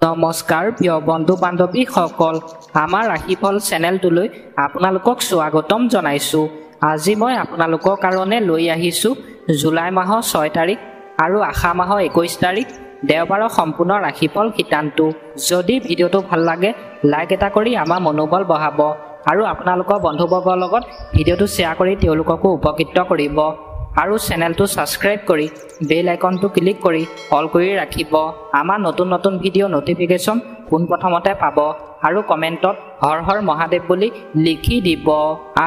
নমস্কাৰ প্ৰিয় বন্ধু বান্ধৱী সকল আমাৰ ৰাশিফল চেনেলটোলৈ আপোনালোকক স্বাগতম জনাইছো। আজি মই আপোনালোকৰ কাৰণে লৈ আহিছো জুলাই মাহৰ 6 তাৰিখ আৰু আশা মাহৰ 21 তাৰিখ দেওবাৰৰ সম্পূৰ্ণ ৰাশিফল শিতানটো। যদি ভিডিঅ'টো ভাল লাগে লাইক এটা কৰি আমাৰ মনোবল বঢ়াব আৰু আপোনালোকৰ বন্ধুবৰ্গৰ লগত ভিডিঅ'টো শ্বেয়াৰ কৰি তেওঁলোককো উপকৃত কৰিব আৰু চেনেলটো সাবস্ক্ৰাইব কৰি বেল আইকনটো ক্লিক কৰি অল কৰি ৰাখিব। আমাৰ নতুন নতুন ভিডিঅ' নটিফিকেশ্যন পোনপ্ৰথমতে পাব আৰু কমেণ্টত হৰ হৰ মহাদেৱ বুলি লিখি দিব।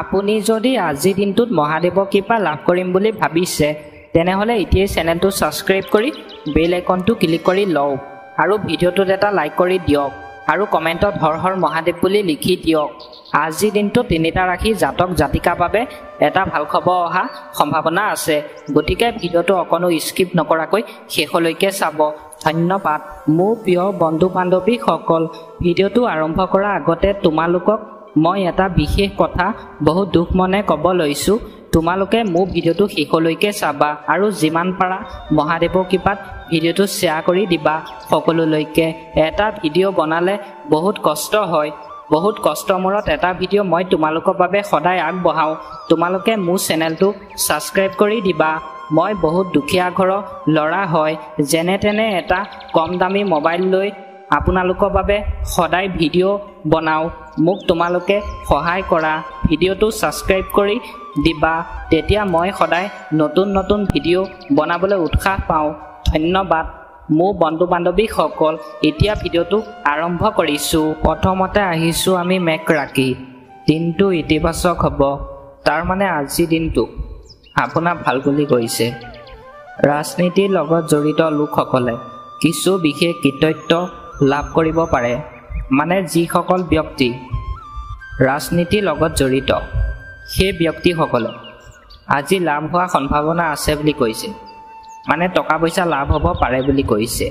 আপুনি যদি আজিৰ দিনটোত মহাদেৱৰ কৃপা লাভ কৰিম বুলি ভাবিছে তেনেহ'লে এতিয়াই চেনেলটো সাবস্ক্ৰাইব কৰি বেল আইকনটো ক্লিক কৰি লওক আৰু ভিডিঅ'টোত এটা লাইক কৰি দিয়ক আৰু কমেণ্টত হৰ হৰ মহাদেৱ বুলি লিখি দিয়ক। আজিৰ দিনটো তিনিটা ৰাশি জাতক জাতিকাৰ বাবে এটা ভাল খবৰ অহা সম্ভাৱনা আছে, গতিকে ভিডিঅ'টো অকণো স্কিপ নকৰাকৈ শেষলৈকে চাব। ধন্যবাদ মোৰ প্ৰিয় বন্ধু বান্ধৱীসকল। ভিডিঅ'টো আৰম্ভ কৰাৰ আগতে তোমালোকক মই এটা বিশেষ কথা বহুত দুখ মনে ক'ব লৈছোঁ। তোমালোকে মোৰ ভিডিঅ'টো শেষলৈকে চাবা আৰু যিমান পাৰা মহাদেৱৰ কৃপাত ভিডিঅ'টো শ্বেয়াৰ কৰি দিবা সকলোলৈকে। এটা ভিডিঅ' বনালে বহুত কষ্ট হয়, বহুত কষ্টৰ মূৰত এটা ভিডিঅ' মই তোমালোকৰ বাবে সদায় আগবঢ়াওঁ। তোমালোকে মোৰ চেনেলটো ছাবস্ক্ৰাইব কৰি দিবা। মই বহুত দুখীয়া ঘৰৰ ল'ৰা হয়, যেনে তেনে এটা কম দামী মোবাইল লৈ আপোনালোকৰ বাবে সদায় ভিডিঅ' বনাওঁ। মোক তোমালোকে সহায় কৰা, ভিডিঅ'টো ছাবস্ক্ৰাইব কৰি দিবা, তেতিয়া মই সদায় নতুন নতুন ভিডিঅ' বনাবলৈ উৎসাহ পাওঁ। ধন্যবাদ মোৰ বন্ধু বান্ধৱীসকল। এতিয়া ভিডিঅ'টো আৰম্ভ কৰিছোঁ। প্ৰথমতে আহিছোঁ আমি মেঘ ৰাশি। দিনটো ইতিবাচক হ'ব, তাৰমানে আজিৰ দিনটো আপোনাৰ ভাল বুলি কৈছে। ৰাজনীতিৰ লগত জড়িত লোকসকলে কিছু বিশেষ কৃতিত্ব লাভ কৰিব পাৰে, মানে যিসকল ব্যক্তি ৰাজনীতিৰ লগত জড়িত সেই ব্যক্তিসকলে আজি লাভ হোৱাৰ সম্ভাৱনা আছে বুলি কৈছে, মানে টকা পইচা লাভ হ'ব পাৰে বুলি কৈছে।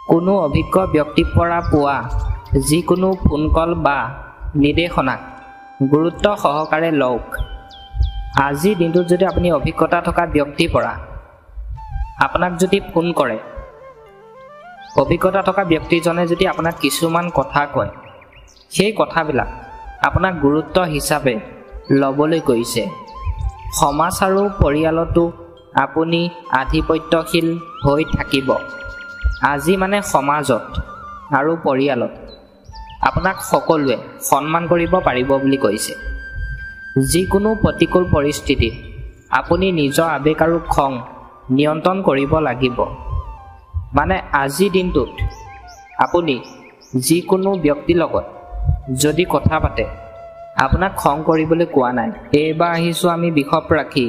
কোনো অভিজ্ঞ ব্যক্তিৰ পৰা পোৱা যিকোনো ফোন কল বা নিৰ্দেশনাক গুৰুত্ব সহকাৰে লওক। আজিৰ দিনটোত যদি আপুনি অভিজ্ঞতা থকা ব্যক্তিৰ পৰা আপোনাক যদি ফোন কৰে, অভিজ্ঞতা থকা ব্যক্তিজনে যদি আপোনাক কিছুমান কথা কয়, সেই কথাবিলাক আপোনাক গুৰুত্ব হিচাপে ল'বলৈ কৈছে। সমাজ আৰু পৰিয়ালতো আপুনি আধিপত্যশীল হৈ থাকিব। আজি মানে সমাজত আৰু পৰিয়ালত আপোনাক সকলোৱে সন্মান কৰিব পাৰিব বুলি কৈছে। যিকোনো প্ৰতিকূল পৰিস্থিতিত আপুনি নিজৰ আৱেগ আৰু খং নিয়ন্ত্ৰণ কৰিব লাগিব। মানে আজিৰ দিনটোত আপুনি যিকোনো ব্যক্তিৰ লগত যদি কথা পাতে আপোনাক খং কৰিবলৈ কোৱা নাই। এইবাৰ আহিছোঁ আমি বৃষভ ৰাশি।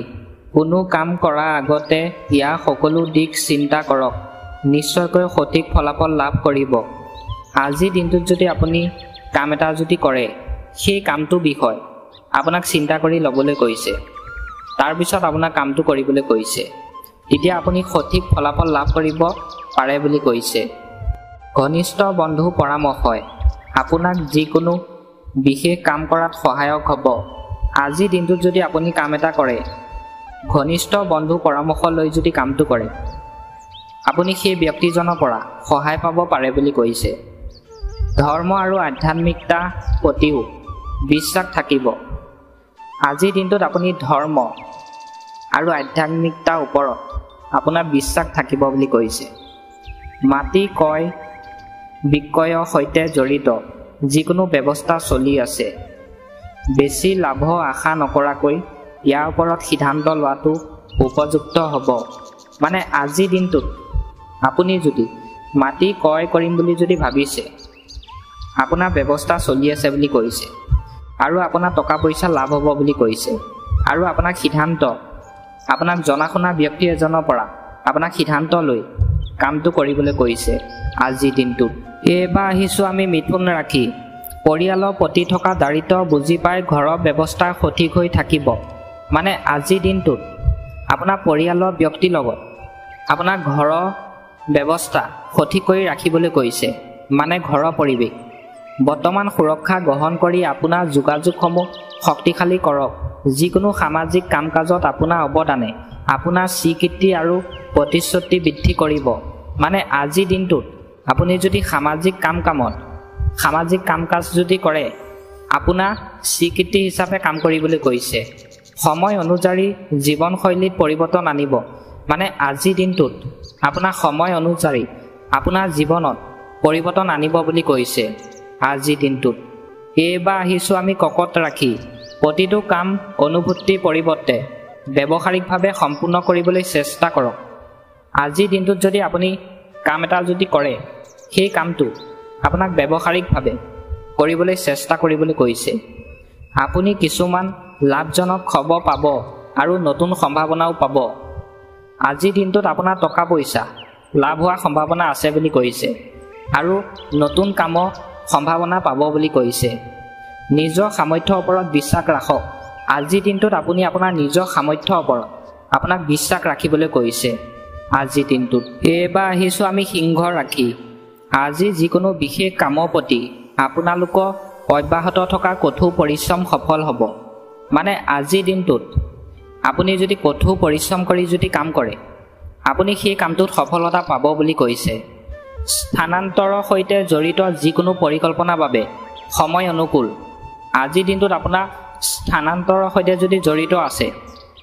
কোনো কাম কৰাৰ আগতে ইয়াৰ সকলো দিশ চিন্তা কৰক, নিশ্চয়কৈ সঠিক ফলাফল লাভ কৰিব। আজিৰ দিনটোত যদি আপুনি কাম এটা যদি কৰে, সেই কামটোৰ বিষয় আপোনাক চিন্তা কৰি ল'বলৈ কৈছে, তাৰপিছত আপোনাৰ কামটো কৰিবলৈ কৈছে, তেতিয়া আপুনি সঠিক ফলাফল লাভ কৰিব পাৰে বুলি কৈছে। ঘনিষ্ঠ বন্ধুৰ পৰামৰ্শই আপোনাক যিকোনো বিশেষ কাম কৰাত সহায়ক হ'ব। আজিৰ দিনটোত যদি আপুনি কাম এটা কৰে, ঘনিষ্ঠ বন্ধুৰ পৰামৰ্শ লৈ যদি কামটো কৰে, আপুনি সেই ব্যক্তিজনৰ পৰা সহায় পাব পাৰে বুলি কৈছে। ধৰ্ম আৰু আধ্যাত্মিকতাৰ প্ৰতিও বিশ্বাস থাকিব। আজিৰ দিনটোত আপুনি ধৰ্ম আৰু আধ্যাত্মিকতাৰ ওপৰত আপোনাৰ বিশ্বাস থাকিব বুলি কৈছে। মাটি ক্ৰয় বিক্ৰয়ৰ সৈতে জড়িত যিকোনো ব্যৱস্থা চলি আছে, বেছি লাভৰ আশা নকৰাকৈ ইয়াৰ ওপৰত সিদ্ধান্ত লোৱাটো উপযুক্ত হ'ব। মানে আজিৰ দিনটোত আপুনি যদি মাটি ক্ৰয় কৰিম বুলি যদি ভাবিছে, আপোনাৰ ব্যৱস্থা চলি আছে বুলি কৈছে আৰু আপোনাৰ টকা পইচা লাভ হ'ব বুলি কৈছে, আৰু আপোনাক সিদ্ধান্ত আপোনাক জনা শুনা ব্যক্তি এজনৰ পৰা আপোনাক সিদ্ধান্ত লৈ কামটো কৰিবলৈ কৈছে আজিৰ দিনটোত। এইবাৰ আহিছোঁ আমি মিথুন ৰাশি। পৰিয়ালৰ প্ৰতি থকা দায়িত্ব বুজি পাই ঘৰৰ ব্যৱস্থা সঠিক হৈ থাকিব। মানে আজিৰ দিনটোত আপোনাৰ পৰিয়ালৰ ব্যক্তিৰ লগত আপোনাৰ ঘৰৰ ব্যৱস্থা সঠিক কৰি ৰাখিবলৈ কৈছে, মানে ঘৰৰ পৰিৱেশ। বৰ্তমান সুৰক্ষা গ্ৰহণ কৰি আপোনাৰ যোগাযোগসমূহ শক্তিশালী কৰক। যিকোনো সামাজিক কাম কাজত আপোনাৰ অৱদানে আপোনাৰ স্বীকৃতি আৰু প্ৰতিশ্ৰুতি বৃদ্ধি কৰিব। মানে আজিৰ দিনটোত আপুনি যদি সামাজিক কাম-কাজ যদি কৰে আপোনাৰ স্বীকৃতি হিচাপে কাম কৰিবলৈ কৈছে। সময় অনুযায়ী জীৱনশৈলীত পৰিৱৰ্তন আনিব, মানে আজিৰ দিনটোত আপোনাৰ সময় অনুযায়ী আপোনাৰ জীৱনত পৰিৱৰ্তন আনিব বুলি কৈছে আজিৰ দিনটোত। এইবাৰ আহিছোঁ আমি ককত ৰাখি প্ৰতিটো কাম অনুভূতিৰ পৰিৱৰ্তে ব্যৱহাৰিকভাৱে সম্পূৰ্ণ কৰিবলৈ চেষ্টা কৰক। আজিৰ দিনটোত যদি আপুনি কাম এটা যদি কৰে, সেই কামটো আপোনাক ব্যৱহাৰিকভাৱে কৰিবলৈ চেষ্টা কৰিবলৈ কৈছে। আপুনি কিছুমান লাভজনক খবৰ পাব আৰু নতুন সম্ভাৱনাও পাব। আজিৰ দিনটোত আপোনাৰ টকা পইচা লাভ হোৱাৰ সম্ভাৱনা আছে বুলি কৈছে আৰু নতুন কামৰ সম্ভাৱনা পাব বুলি কৈছে। নিজৰ সামৰ্থ্যৰ ওপৰত বিশ্বাস ৰাখক। আজিৰ দিনটোত আপুনি আপোনাৰ নিজৰ সামৰ্থ্যৰ ওপৰত আপোনাক বিশ্বাস ৰাখিবলৈ কৈছে আজিৰ দিনটোত। এইবাৰ আহিছোঁ আমি সিংহ ৰাখি আজি যিকোনো বিশেষ কামৰ প্ৰতি আপোনালোকৰ অব্যাহত থকা কঠোৰ পৰিশ্ৰম সফল হ'ব। মানে আজিৰ দিনটোত আপুনি যদি কঠোৰ পৰিশ্ৰম কৰি যদি কাম কৰে আপুনি সেই কামটোত সফলতা পাব বুলি কৈছে। স্থানান্তৰৰ সৈতে জড়িত যিকোনো পৰিকল্পনাৰ বাবে সময় অনুকূল। আজিৰ দিনটোত আপোনাৰ স্থানান্তৰৰ সৈতে যদি জড়িত আছে,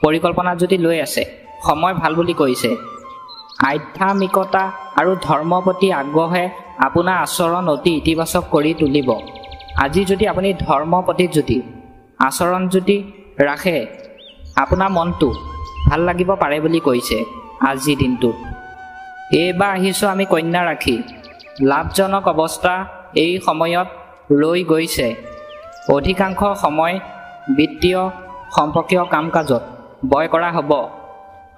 পৰিকল্পনা যদি লৈ আছে, সময় ভাল বুলি কৈছে। আধ্যাত্মিকতা আৰু ধৰ্মৰ প্ৰতি আগ্ৰহে আপোনাৰ আচৰণ অতি ইতিবাচক কৰি তুলিব। আজি যদি আপুনি ধৰ্মৰ প্ৰতি যদি আচৰণ যদি ৰাখে আপোনাৰ মনটো ভাল লাগিব পাৰে বুলি কৈছে আজিৰ দিনটোত। এইবাৰ আহিছোঁ আমি কন্যা ৰাখি লাভজনক অৱস্থা এই সময়ত লৈ গৈছে। অধিকাংশ সময় বিত্তীয় সম্পৰ্কীয় কাম কাজত ব্যয় কৰা হ'ব।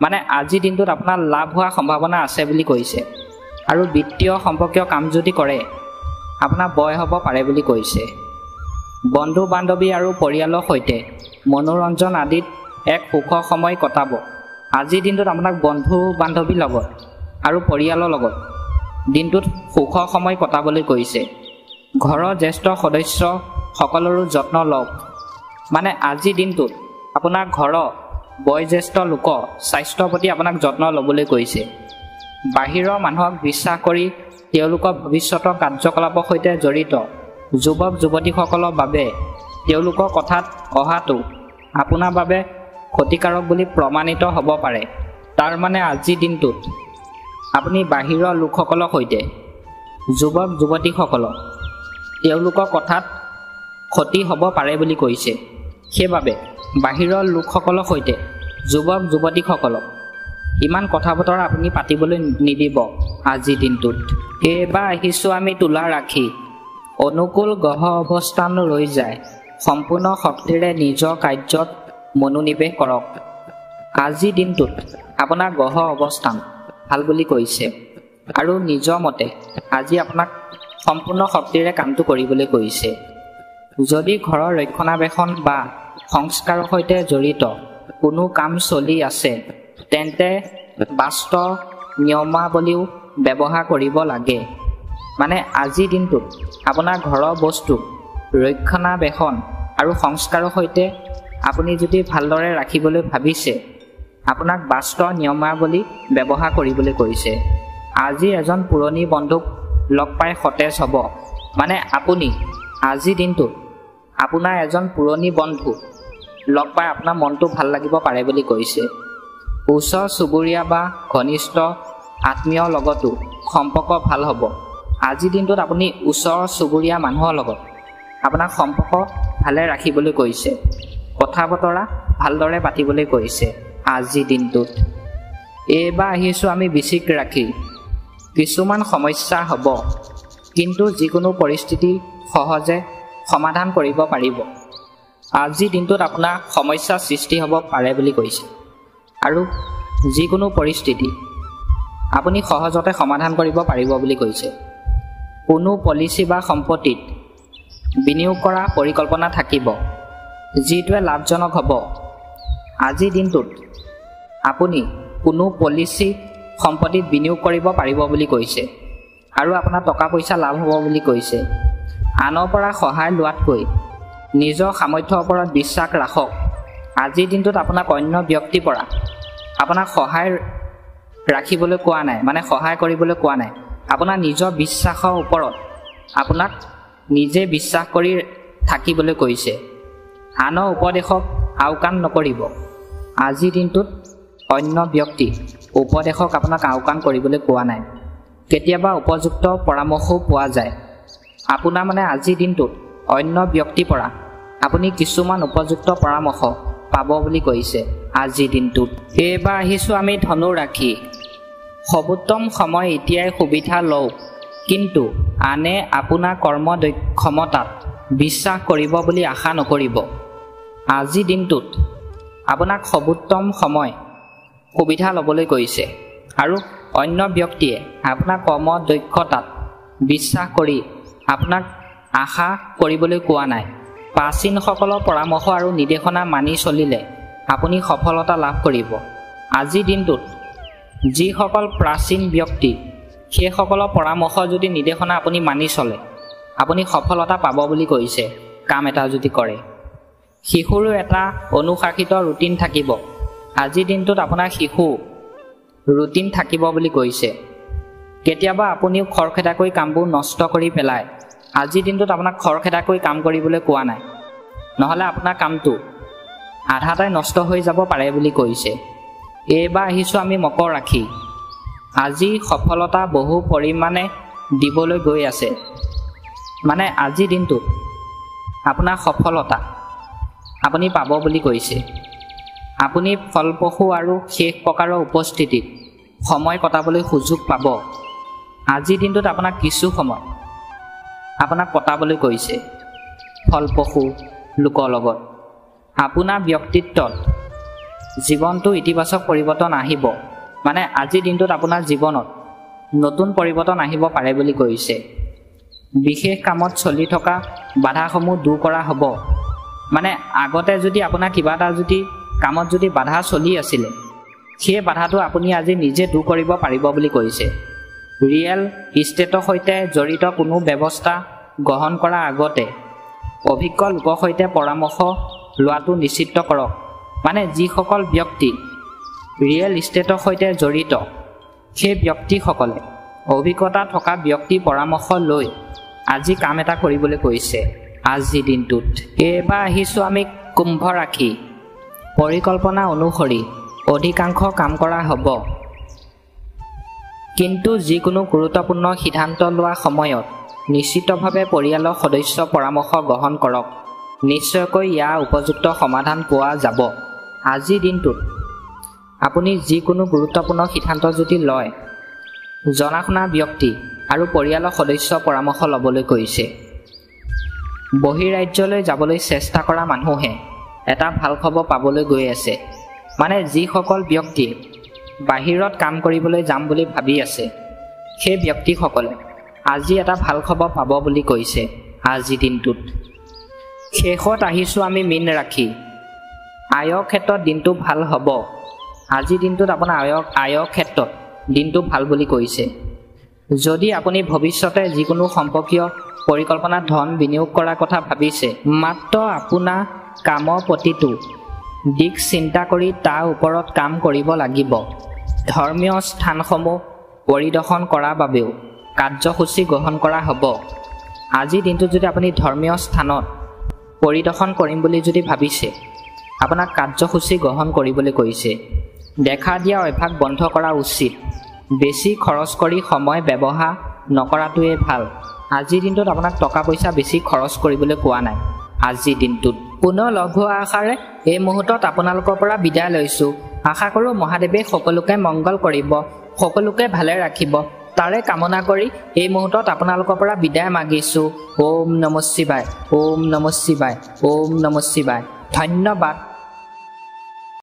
মানে আজিৰ দিনটোত আপোনাৰ লাভ হোৱাৰ সম্ভাৱনা আছে বুলি কৈছে আৰু বিত্তীয় সম্পৰ্কীয় কাম যদি কৰে আপোনাৰ ব্যয় হ'ব পাৰে বুলি কৈছে। বন্ধু বান্ধৱী আৰু পৰিয়ালৰ সৈতে মনোৰঞ্জন আদিত এক সুখৰ সময় কটাব। আজিৰ দিনটোত আপোনাক বন্ধু বান্ধৱীৰ লগত আৰু পৰিয়ালৰ লগত দিনটোত সুখৰ সময় কটাবলৈ কৈছে। ঘৰৰ জ্যেষ্ঠ সদস্য সকলৰো যত্ন লওক। মানে আজিৰ দিনটোত আপোনাৰ ঘৰৰ বয়োজ্যেষ্ঠ লোকৰ স্বাস্থ্যৰ প্ৰতি আপোনাক যত্ন ল'বলৈ কৈছে। বাহিৰৰ মানুহক বিশ্বাস কৰি তেওঁলোকৰ ভৱিষ্যতৰ কাৰ্যকলাপৰ সৈতে জড়িত যুৱক যুৱতীসকলৰ বাবে তেওঁলোকৰ কথাত অহাটো আপোনাৰ বাবে ক্ষতিকাৰক বুলি প্ৰমাণিত হ'ব পাৰে। তাৰ মানে আজিৰ দিনটোত আপুনি বাহিৰৰ লোকসকলৰ সৈতে যুৱক যুৱতীসকলক তেওঁলোকৰ কথাত ক্ষতি হ'ব পাৰে বুলি কৈছে। সেইবাবে বাহিৰৰ লোকসকলৰ সৈতে যুৱক যুৱতীসকলক ইমান কথা বতৰা আপুনি পাতিবলৈ নিদিব আজিৰ দিনটোত। এইবাৰ আহিছোঁ আমি তুলা ৰাখি অনুকূল গ্ৰহ অৱস্থান ৰৈ যায় সম্পূৰ্ণ শক্তিৰে নিজৰ কাৰ্যত মনোনিৱেশ কৰক। আজিৰ দিনটোত আপোনাৰ গ্ৰহ অৱস্থান ভাল বুলি কৈছে আৰু নিজৰ মতে আজি আপোনাক সম্পূৰ্ণ শক্তিৰে কামটো কৰিবলৈ কৈছে। যদি ঘৰৰ ৰক্ষণাবেক্ষণ বা সংস্কাৰৰ সৈতে জড়িত কোনো কাম চলি আছে তেন্তে বাস্তৱ নিয়মাৱলীও ব্যৱহাৰ কৰিব লাগে। মানে আজিৰ দিনটোত আপোনাৰ ঘৰৰ বস্তু ৰক্ষণাবেক্ষণ আৰু সংস্কাৰৰ সৈতে আপুনি যদি ভালদৰে ৰাখিবলৈ ভাবিছে আপোনাক বাস্তৱ নিয়মাৱলী ব্যৱহাৰ কৰিবলৈ কৈছে। আজি এজন পুৰণি বন্ধুক লগ পাই সতেজ হ'ব। মানে আপুনি আজিৰ দিনটোত আপোনাৰ এজন পুৰণি বন্ধু লগ পাই আপোনাৰ মনটো ভাল লাগিব পাৰে বুলি কৈছে। ওচৰ চুবুৰীয়া বা ঘনিষ্ঠ আত্মীয়ৰ লগতো সম্পৰ্ক ভাল হ'ব। আজিৰ দিনটোত আপুনি ওচৰ চুবুৰীয়া মানুহৰ লগত আপোনাক সম্পৰ্ক ভালে ৰাখিবলৈ কৈছে। কথা বতৰা ভালদৰে পাতিবলৈ কৈছে আজিৰ দিনটোত। এইবাৰ আহিছোঁ আমি বৃশ্চিক ৰাখি কিছুমান সমস্যা হ'ব কিন্তু যিকোনো পৰিস্থিতি সহজে সমাধান কৰিব পাৰিব। আজিৰ দিনটোত আপোনাৰ সমস্যাৰ সৃষ্টি হ'ব পাৰে বুলি কৈছে আৰু যিকোনো পৰিস্থিতি আপুনি সহজতে সমাধান কৰিব পাৰিব বুলি কৈছে। কোনো পলিচি বা সম্পত্তিত বিনিয়োগ কৰা পৰিকল্পনা থাকিব যিটোৱে লাভজনক হ'ব। আজিৰ দিনটোত আপুনি কোনো পলিচি সম্পত্তিত বিনিয়োগ কৰিব পাৰিব বুলি কৈছে আৰু আপোনাৰ টকা পইচা লাভ হ'ব বুলি কৈছে। আনৰ পৰা সহায় লোৱাতকৈ নিজৰ সামৰ্থ্যৰ ওপৰত বিশ্বাস ৰাখক। আজিৰ দিনটোত আপোনাক অন্য ব্যক্তিৰ পৰা আপোনাক সহায় ৰাখিবলৈ কোৱা নাই, মানে সহায় কৰিবলৈ কোৱা নাই। আপোনাৰ নিজৰ বিশ্বাসৰ ওপৰত আপোনাক নিজে বিশ্বাস কৰি থাকিবলৈ কৈছে। আনৰ উপদেশক আওকাণ নকৰিব। আজিৰ দিনটোত অন্য ব্যক্তি উপদেশক আপোনাক আওকাণ কৰিবলৈ কোৱা নাই। কেতিয়াবা উপযুক্ত পৰামৰ্শও পোৱা যায়। আপোনাৰ আজিৰ দিনটোত অন্য ব্যক্তিৰ পৰা আপুনি কিছুমান উপযুক্ত পৰামৰ্শ পাব বুলি কৈছে আজিৰ দিনটোত। এইবাৰ আহিছোঁ আমি ধনু ৰাশি। সৰ্বোত্তম সময় এতিয়াই সুবিধা লওক, কিন্তু আনে আপোনাৰ কৰ্মক্ষমতাত বিশ্বাস কৰিব বুলি আশা নকৰিব। আজিৰ দিনটোত আপোনাক সৰ্বোত্তম সময় সুবিধা ল'বলৈ কৈছে আৰু অন্য ব্যক্তিয়ে আপোনাৰ কৰ্মদক্ষতাত বিশ্বাস কৰি আপোনাক আশা কৰিবলৈ কোৱা নাই। প্ৰাচীনসকলৰ পৰামৰ্শ আৰু নিৰ্দেশনা মানি চলিলে আপুনি সফলতা লাভ কৰিব। আজিৰ দিনটোত যিসকল প্ৰাচীন ব্যক্তি সেইসকলৰ পৰামৰ্শ যদি নিৰ্দেশনা আপুনি মানি চলে আপুনি সফলতা পাব বুলি কৈছে কাম এটা যদি কৰে। শিশুৰো এটা অনুশাসিত ৰুটিন থাকিব। আজিৰ দিনটোত আপোনাৰ শিশু ৰুটিন থাকিব বুলি কৈছে। কেতিয়াবা আপুনিও খৰখেদাকৈ কামবোৰ নষ্ট কৰি পেলায়। আজিৰ দিনটোত আপোনাক খৰখেদাকৈ কাম কৰিবলৈ কোৱা নাই, নহ'লে আপোনাৰ কামটো আধাতে নষ্ট হৈ যাব পাৰে বুলি কৈছে। এইবাৰ আহিছোঁ আমি মকৰ ৰাশি। আজি সফলতা বহু পৰিমাণে দিবলৈ গৈ আছে। আজিৰ দিনটোত আপোনাৰ সফলতা আপুনি পাব বুলি কৈছে। আপুনি ফলপ্ৰসূ আৰু শেষ প্ৰকাৰৰ উপস্থিতিত সময় কটাবলৈ সুযোগ পাব। আজিৰ দিনটোত আপোনাক কিছু সময় আপোনাক কটাবলৈ কৈছে ফলপ্ৰসূ লোকৰ লগত। আপোনাৰ ব্যক্তিত্বত জীৱনটো ইতিবাচক পৰিৱৰ্তন আহিব। আজিৰ দিনটোত আপোনাৰ জীৱনত নতুন পৰিৱৰ্তন আহিব পাৰে বুলি কৈছে। বিশেষ কামত চলি থকা বাধাসমূহ দূৰ কৰা হ'ব। আগতে যদি আপোনাৰ কিবা এটা যদি কামত যদি বাধা চলি আছিলে সেই বাধাটো আপুনি আজি নিজে দূৰ কৰিব পাৰিব বুলি কৈছে। ৰিয়েল ইষ্টেটৰ সৈতে জড়িত কোনো ব্যৱস্থা গ্ৰহণ কৰাৰ আগতে অভিজ্ঞ লোকৰ সৈতে পৰামৰ্শ লোৱাটো নিশ্চিত কৰক। যিসকল ব্যক্তি ৰিয়েল ইষ্টেটৰ সৈতে জড়িত সেই ব্যক্তিসকলে অভিজ্ঞতা থকা ব্যক্তিৰ পৰামৰ্শ লৈ আজি কাম এটা কৰিবলৈ কৈছে আজিৰ দিনটোত। এইবাৰ আহিছোঁ আমি কুম্ভ ৰাশি। পৰিকল্পনা অনুসৰি অধিকাংশ কাম কৰা হ'ব, কিন্তু যিকোনো গুৰুত্বপূৰ্ণ সিদ্ধান্ত লোৱাৰ সময়ত নিশ্চিতভাৱে পৰিয়ালৰ সদস্যৰ পৰামৰ্শ গ্ৰহণ কৰক। নিশ্চয়কৈ ইয়াৰ উপযুক্ত সমাধান পোৱা যাব। আজিৰ দিনটোত আপুনি যিকোনো গুৰুত্বপূৰ্ণ সিদ্ধান্ত যদি লয় জনা শুনা ব্যক্তি আৰু পৰিয়ালৰ সদস্যৰ পৰামৰ্শ ল'বলৈ কৈছে। বহিৰাজ্যলৈ যাবলৈ চেষ্টা কৰা মানুহে এটা ভাল খবৰ পাবলৈ গৈ আছে। যিসকল ব্যক্তিয়ে বাহিৰত কাম কৰিবলৈ যাম বুলি ভাবি আছে সেই ব্যক্তিসকলে আজি এটা ভাল খবৰ পাব বুলি কৈছে আজিৰ দিনটোত। শেষত আহিছোঁ আমি মীন ৰাশি। আয়ৰ ক্ষেত্ৰত দিনটো ভাল হ'ব। আজিৰ দিনটোত আপোনাৰ আয়ৰ ক্ষেত্ৰত দিনটো ভাল বুলি কৈছে। যদি আপুনি ভৱিষ্যতে যিকোনো সম্পৰ্কীয় পৰিকল্পনাত ধন বিনিয়োগ কৰাৰ কথা ভাবিছে, মাত্ৰ আপোনাৰ কামৰ প্ৰতিটো দিশ চিন্তা কৰি তাৰ ওপৰত কাম কৰিব লাগিব। ধৰ্মীয় স্থানসমূহ পৰিদৰ্শন কৰাৰ বাবেও কাৰ্যসূচী গ্ৰহণ কৰা হ'ব। আজিৰ দিনটোত যদি আপুনি ধৰ্মীয় স্থানত পৰিদৰ্শন কৰিম বুলি যদি ভাবিছে আপোনাক কাৰ্যসূচী গ্ৰহণ কৰিবলৈ কৈছে। দেখা দিয়া অভ্যাস বন্ধ কৰা উচিত। বেছি খৰচ কৰি সময় ব্যৱহাৰ নকৰাটোৱে ভাল। আজিৰ দিনটোত আপোনাক টকা পইচা বেছি খৰচ কৰিবলৈ কোৱা নাই। আজিৰ দিনটোত পুনৰ লগ হোৱা আশাৰে এই মুহূৰ্তত আপোনালোকৰ পৰা বিদায় লৈছোঁ। আশা কৰোঁ মহাদেৱে সকলোকে মংগল কৰিব, সকলোকে ভালে ৰাখিব, তাৰে কামনা কৰি এই মুহূৰ্তত আপোনালোকৰ পৰা বিদায় মাগিছোঁ। ওম নমঃ শিৱায়, ওম নমঃ শিৱায়, ওম নমঃ শিৱায়। ধন্যবাদ।